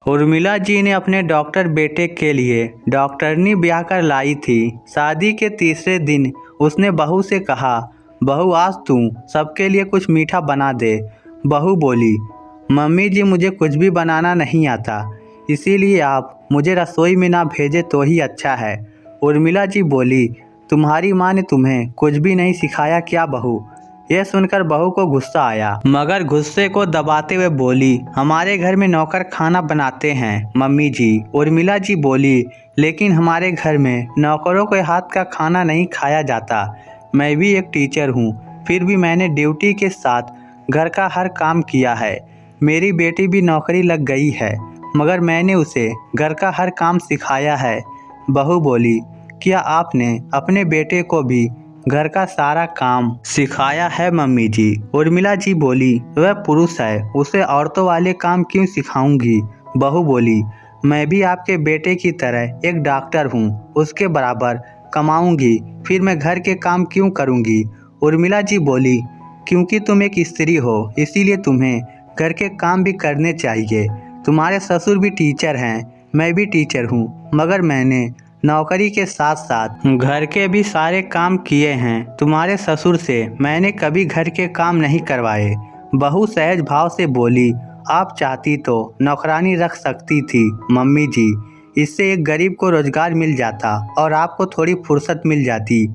उर्मिला जी ने अपने डॉक्टर बेटे के लिए डॉक्टरनी ब्याह कर लाई थी। शादी के तीसरे दिन उसने बहू से कहा, बहू आज तू सबके लिए कुछ मीठा बना दे। बहू बोली, मम्मी जी मुझे कुछ भी बनाना नहीं आता, इसीलिए आप मुझे रसोई में ना भेजे तो ही अच्छा है। उर्मिला जी बोली, तुम्हारी माँ ने तुम्हें कुछ भी नहीं सिखाया क्या बहू? यह सुनकर बहू को गुस्सा आया, मगर गुस्से को दबाते हुए बोली, हमारे घर में नौकर खाना बनाते हैं मम्मी जी। उर्मिला जी बोली, लेकिन हमारे घर में नौकरों के हाथ का खाना नहीं खाया जाता। मैं भी एक टीचर हूँ, फिर भी मैंने ड्यूटी के साथ घर का हर काम किया है। मेरी बेटी भी नौकरी लग गई है, मगर मैंने उसे घर का हर काम सिखाया है। बहू बोली, क्या आपने अपने बेटे को भी घर का सारा काम सिखाया है मम्मी जी? उर्मिला जी बोली, वह पुरुष है, उसे औरतों वाले काम क्यों सिखाऊंगी? बहू बोली, मैं भी आपके बेटे की तरह एक डॉक्टर हूँ, उसके बराबर कमाऊंगी, फिर मैं घर के काम क्यों करूँगी? उर्मिला जी बोली, क्योंकि तुम एक स्त्री हो, इसीलिए तुम्हें घर के काम भी करने चाहिए। तुम्हारे ससुर भी टीचर हैं, मैं भी टीचर हूँ, मगर मैंने नौकरी के साथ साथ घर के भी सारे काम किए हैं। तुम्हारे ससुर से मैंने कभी घर के काम नहीं करवाए। बहू सहज भाव से बोली, आप चाहती तो नौकरानी रख सकती थी मम्मी जी, इससे एक गरीब को रोजगार मिल जाता और आपको थोड़ी फुर्सत मिल जाती,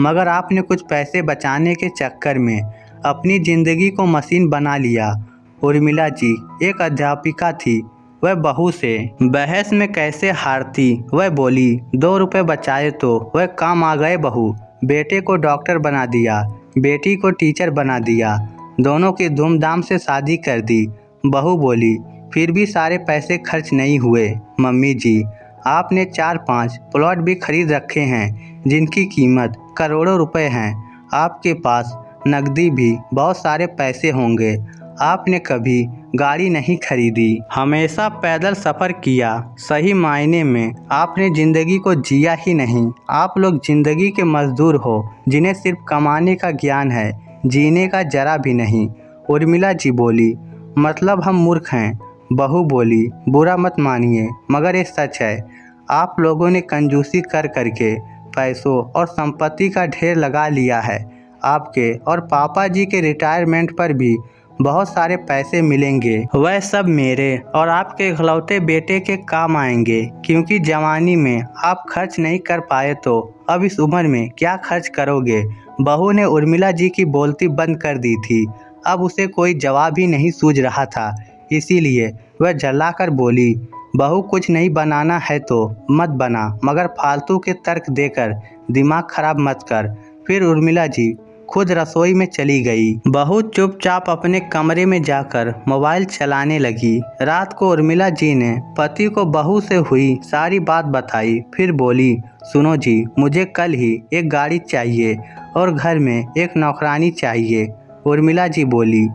मगर आपने कुछ पैसे बचाने के चक्कर में अपनी ज़िंदगी को मशीन बना लिया। उर्मिला जी एक अध्यापिका थी, वह बहू से बहस में कैसे हारती। वह बोली, 2 रुपए बचाए तो वह काम आ गए बहू। बेटे को डॉक्टर बना दिया, बेटी को टीचर बना दिया, दोनों की धूमधाम से शादी कर दी। बहू बोली, फिर भी सारे पैसे खर्च नहीं हुए मम्मी जी। आपने 4-5 प्लॉट भी खरीद रखे हैं जिनकी कीमत करोड़ों रुपए हैं। आपके पास नकदी भी बहुत सारे पैसे होंगे। आपने कभी गाड़ी नहीं खरीदी, हमेशा पैदल सफ़र किया। सही मायने में आपने ज़िंदगी को जिया ही नहीं। आप लोग ज़िंदगी के मज़दूर हो जिन्हें सिर्फ कमाने का ज्ञान है, जीने का जरा भी नहीं। उर्मिला जी बोली, मतलब हम मूर्ख हैं? बहू बोली, बुरा मत मानिए, मगर ये सच है। आप लोगों ने कंजूसी कर करके पैसों और संपत्ति का ढेर लगा लिया है। आपके और पापा जी के रिटायरमेंट पर भी बहुत सारे पैसे मिलेंगे, वह सब मेरे और आपके इकलौते बेटे के काम आएंगे, क्योंकि जवानी में आप खर्च नहीं कर पाए तो अब इस उम्र में क्या खर्च करोगे? बहू ने उर्मिला जी की बोलती बंद कर दी थी। अब उसे कोई जवाब ही नहीं सूझ रहा था, इसीलिए वह झल्लाकर बोली, बहू कुछ नहीं बनाना है तो मत बना, मगर फालतू के तर्क देकर दिमाग खराब मत कर। फिर उर्मिला जी खुद रसोई में चली गई। बहू चुपचाप अपने कमरे में जाकर मोबाइल चलाने लगी। रात को उर्मिला जी ने पति को बहू से हुई सारी बात बताई। फिर बोली, सुनो जी, मुझे कल ही एक गाड़ी चाहिए और घर में एक नौकरानी चाहिए। उर्मिला जी बोली।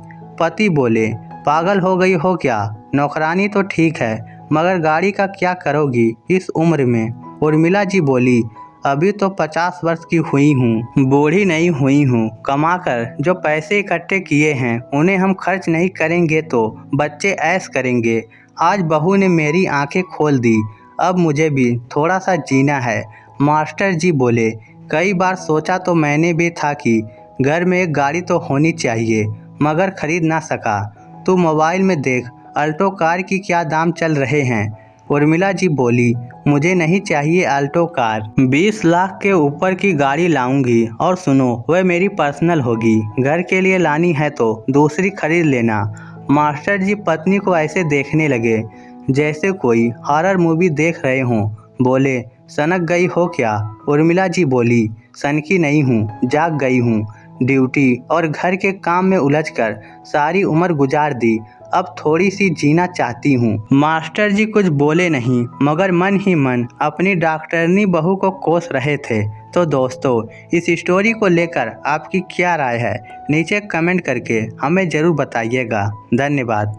पति बोले, पागल हो गई हो क्या? नौकरानी तो ठीक है, मगर गाड़ी का क्या करोगी इस उम्र में? उर्मिला जी बोली, अभी तो 50 वर्ष की हुई हूँ, बूढ़ी नहीं हुई हूँ। कमाकर जो पैसे इकट्ठे किए हैं उन्हें हम खर्च नहीं करेंगे तो बच्चे ऐश करेंगे। आज बहू ने मेरी आंखें खोल दी, अब मुझे भी थोड़ा सा जीना है। मास्टर जी बोले, कई बार सोचा तो मैंने भी था कि घर में एक गाड़ी तो होनी चाहिए, मगर खरीद ना सका। तू मोबाइल में देख अल्टो कार की क्या दाम चल रहे हैं। उर्मिला जी बोली, मुझे नहीं चाहिए अल्टो कार, 20 लाख के ऊपर की गाड़ी लाऊंगी। और सुनो, वह मेरी पर्सनल होगी, घर के लिए लानी है तो दूसरी खरीद लेना। मास्टर जी पत्नी को ऐसे देखने लगे जैसे कोई हॉरर मूवी देख रहे हों। बोले, सनक गई हो क्या? उर्मिला जी बोली, सनकी नहीं हूँ, जाग गई हूँ। ड्यूटी और घर के काम में उलझकर सारी उम्र गुजार दी, अब थोड़ी सी जीना चाहती हूँ। मास्टर जी कुछ बोले नहीं, मगर मन ही मन अपनी डॉक्टरनी बहू को कोस रहे थे। तो दोस्तों, इस स्टोरी को लेकर आपकी क्या राय है? नीचे कमेंट करके हमें ज़रूर बताइएगा। धन्यवाद।